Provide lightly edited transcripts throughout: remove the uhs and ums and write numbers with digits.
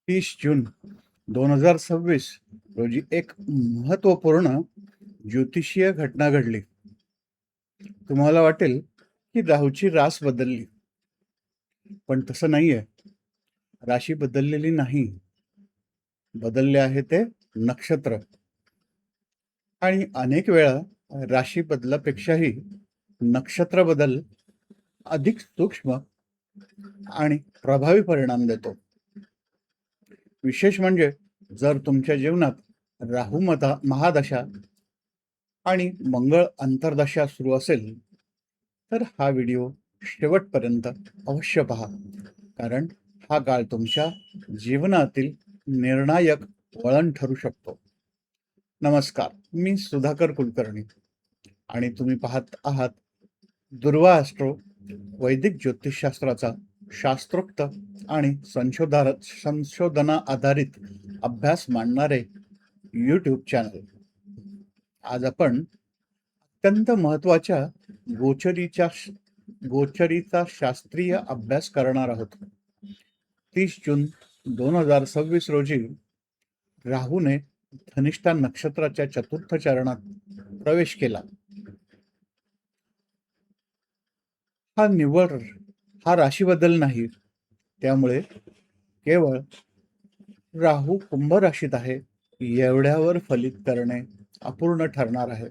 30 जून 2026 रोजी एक महत्त्वपूर्ण ज्योतिषीय घटना घडली. तुम्हाला वाटेल की राहूची रास बदलली, पण तसं नाहीये. राशी बदललेली नाही. बदलले आहे ते नक्षत्र. आणि अनेक वेळा राशी बदलापेक्षाही नक्षत्र बदल अधिक सूक्ष्म आणि प्रभावी परिणाम देतो. विशेष म्हणजे जर तुमच्या जीवनात महादशा आणि मंगळ अंतर्दशा सुरू असेल, तर हा व्हिडिओ शेवटपर्यंत अवश्य पहा, कारण हा काळ तुमच्या जीवनातील निर्णायक वळण ठरू शकतो. नमस्कार, मी सुधाकर कुलकर्णी आणि तुम्ही पाहत आहात दुर्वा ॲस्ट्रो, वैदिक ज्योतिषशास्त्राचा शास्त्रोक्त आणि संशोधना आधारित अभ्यास मांडणारे यूट्यूब चॅनल. आज आपण अत्यंत महत्त्वाच्या गोचरीचा शास्त्रीय अभ्यास करणार आहोत. 30 जून 2026 रोजी राहूने धनिष्ठा नक्षत्राच्या चतुर्थ चरणात प्रवेश केला. हा राशी बदल नाही, त्यामुळे केवळ राहू कुंभ राशीत आहे एवढ्यावर फलित करणे अपूर्ण ठरणार आहे.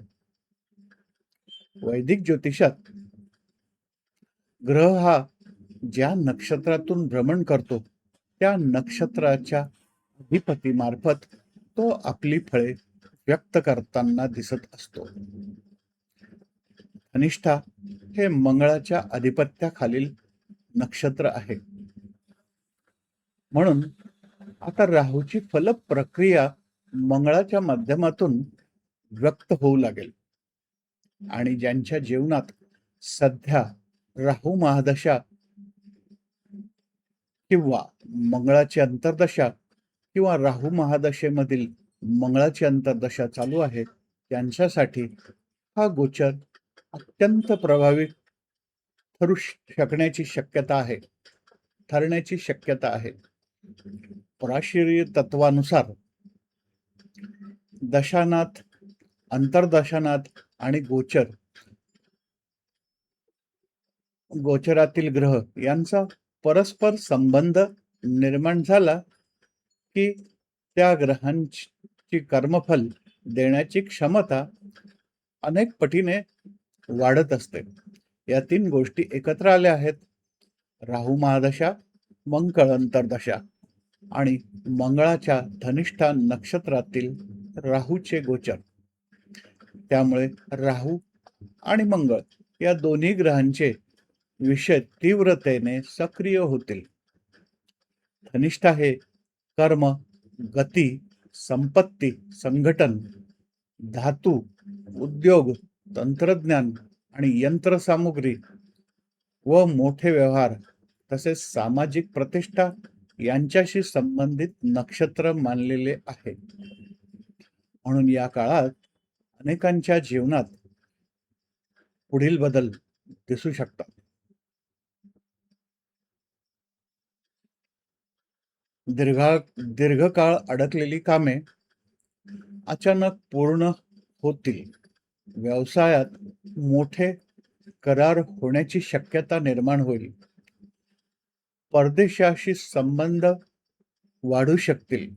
वैदिक ज्योतिषात ग्रह हा ज्या नक्षत्रातून भ्रमण करतो त्या नक्षत्राच्या अधिपती मार्फत तो आपली फळे व्यक्त करताना दिसत असतो. धनिष्ठा हे मंगळाच्या अधिपत्याखालील नक्षत्र आहे. म्हणून आता राहूची फल प्रक्रिया मंगळाच्या माध्यमातून व्यक्त होऊ लागेल. आणि ज्यांच्या जीवनात सध्या राहू महादशा किंवा मंगळाची अंतर्दशा किंवा राहू महादशेमधील मंगळाची अंतर्दशा चालू आहे, त्यांच्यासाठी हा गोचर अत्यंत प्रभावी ठरण्याची शक्यता आहे. पराशिरीय तत्वानुसार दशानाथ, अंतर्दशानाथ आणि गोचरातील ग्रह यांचा परस्पर संबंध निर्माण झाला की त्या ग्रहांची कर्मफल देण्याची क्षमता अनेक पटीने वाढत असते. या 3 गोष्टी एकत्र आल्या आहेत: राहू महादशा, मंगळ अंतर्दशा आणि मंगळाच्या धनिष्ठा नक्षत्रातील राहूचे गोचर. त्यामुळे राहू आणि मंगळ या दोन्ही ग्रहांचे विषय तीव्रतेने सक्रिय होतील. धनिष्ठा हे कर्म, गती, संपत्ती, संघटन, धातू, उद्योग, तंत्रज्ञान आणि यंत्रसामुग्री व मोठे व्यवहार तसेच सामाजिक प्रतिष्ठा यांच्याशी संबंधित नक्षत्र मानलेले आहे. म्हणून या काळात अनेकांच्या जीवनात पुढील बदल दिसू शकतात. दीर्घकाळ अडकलेली कामे अचानक पूर्ण होतील. व्यवसायात मोठे करार होण्याची शक्यता निर्माण होईल. परदेशाशी संबंध वाढू शकतील.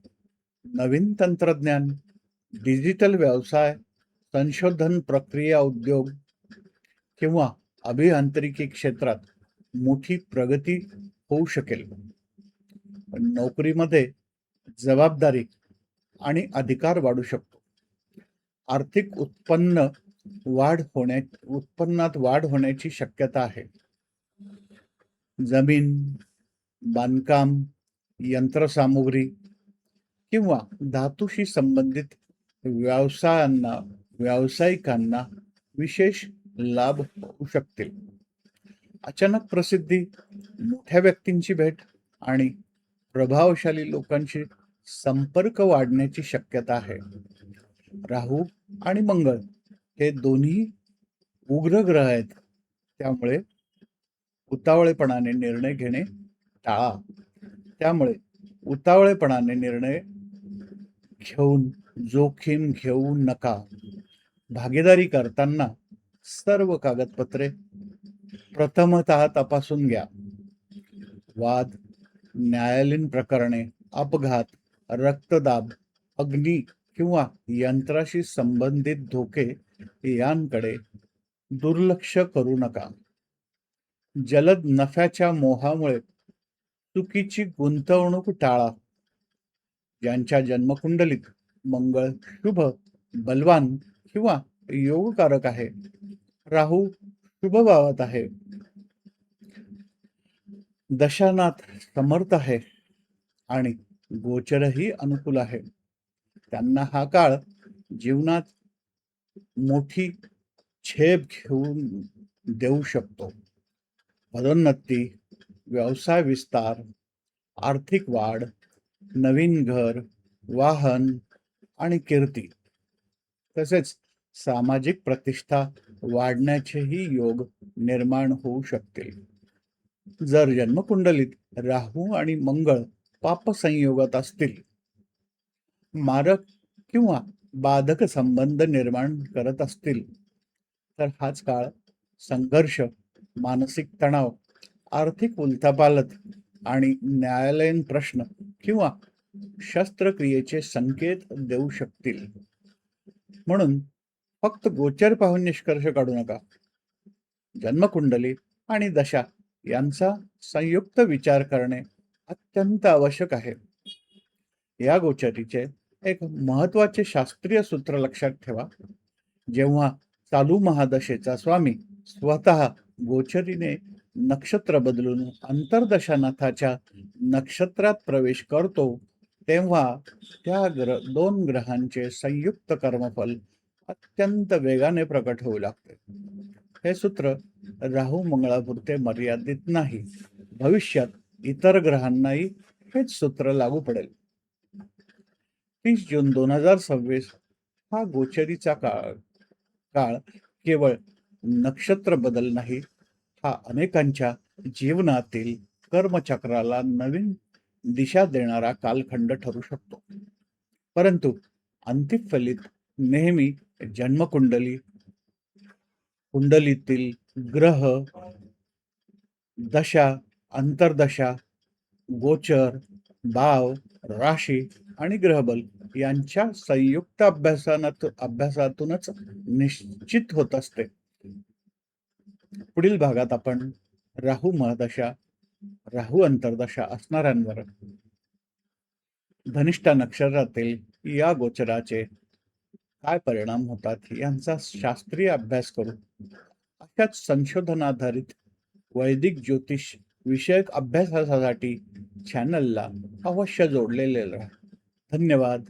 नवीन तंत्रज्ञान, डिजिटल व्यवसाय, संशोधन प्रक्रिया उद्योग किंवा अभियांत्रिकी क्षेत्रात मोठी प्रगती होऊ शकेल. नोकरीमध्ये जबाबदारी आणि अधिकार वाढू शकतो. आर्थिक उत्पन्नात वाढ होण्याची शक्यता आहे. जमीन, बांधकाम, यंत्रसामुग्री किंवा धातूशी संबंधित व्यावसायिकांना विशेष लाभ होऊ शकतील. अचानक प्रसिद्धी, मोठ्या व्यक्तींची भेट आणि प्रभावशाली लोकांशी संपर्क वाढण्याची शक्यता आहे. राहू आणि मंगळ हे दोन्ही उग्र ग्रह आहेत, त्यामुळे उतावळेपणाने निर्णय घेणे टाळा. त्यामुळे उतावळेपणाने निर्णय घेऊन जोखीम घेऊ नका. भागीदारी करताना सर्व कागदपत्रे प्रथमतः तपासून घ्या. वाद, न्यायालयीन प्रकरणे, अपघात, रक्तदाब, अग्नी किंवा यंत्राशी संबंधित धोके यांकडे दुर्लक्ष करू नका. जलद नफ्याच्या मोहामुळे चुकीची गुंतवणूक टाळा. ज्यांच्या जन्मकुंडलीत मंगळ शुभ, बलवान किंवा योगकारक आहे, राहू शुभ भावात आहे, दशानाथ समर्थ आहे आणि गोचरही अनुकूल आहे, त्यांना हा काळ जीवनात मोठी झेप घेऊन देऊ शकतो. पदोन्नती, व्यवसाय विस्तार, आर्थिक वाढ, नवीन घर, वाहन आणि कीर्ती, तसेच सामाजिक प्रतिष्ठा वाढण्याचेही योग निर्माण होऊ शकतील. जर जन्मकुंडलीत राहू आणि मंगळ पाप संयोगात असतील, मारक किंवा बाधक संबंध निर्माण करत असतील, तर हाच काळ संघर्ष, मानसिक तणाव, आर्थिक उलथापालथ आणि न्यायालयीन प्रश्न किंवा शस्त्रक्रियेचे संकेत देऊ शकतील. म्हणून फक्त गोचर पाहून निष्कर्ष काढू नका. जन्मकुंडली आणि दशा यांचा संयुक्त विचार करणे अत्यंत आवश्यक आहे. या गोचरीचे एक महत्वाचे शास्त्रीय सूत्र लक्षात ठेवा. जेव्हा चालू महादशेचा स्वामी स्वतः गोचरीने नक्षत्र बदलून अंतर्दशानाथाच्या नक्षत्रात प्रवेश करतो, तेव्हा त्या दोन ग्रहांचे संयुक्त कर्मफल अत्यंत वेगाने प्रकट होऊ लागते. हे सूत्र राहू मंगळापुरते मर्यादित नाही, भविष्यात इतर ग्रहांनाही हेच सूत्र लागू पडेल. 30 जून 2026 हा गोचरीचा काळ केवळ नक्षत्र बदल नाही, हा अनेकांच्या जीवनातील कर्मचक्राला नवीन दिशा देणारा कालखंड ठरू शकतो. परंतु अंतिम फलित नेहमी जन्मकुंडली, कुंडलीतील ग्रह, दशा, अंतर्दशा, गोचर, भाव, राशी आणि ग्रहबल यांच्या संयुक्त अभ्यासातूनच निश्चित होत असते. पुढील भागात आपण राहू महादशा, राहू अंतर्दशा असणाऱ्यांवर धनिष्ठा नक्षत्रातील या गोचराचे काय परिणाम होतात यांचा शास्त्रीय अभ्यास करू. अशाच संशोधनाधारित वैदिक ज्योतिष विषयक अभ्यासासाठी चॅनलला अवश्य जोडलेले राहा. धन्यवाद.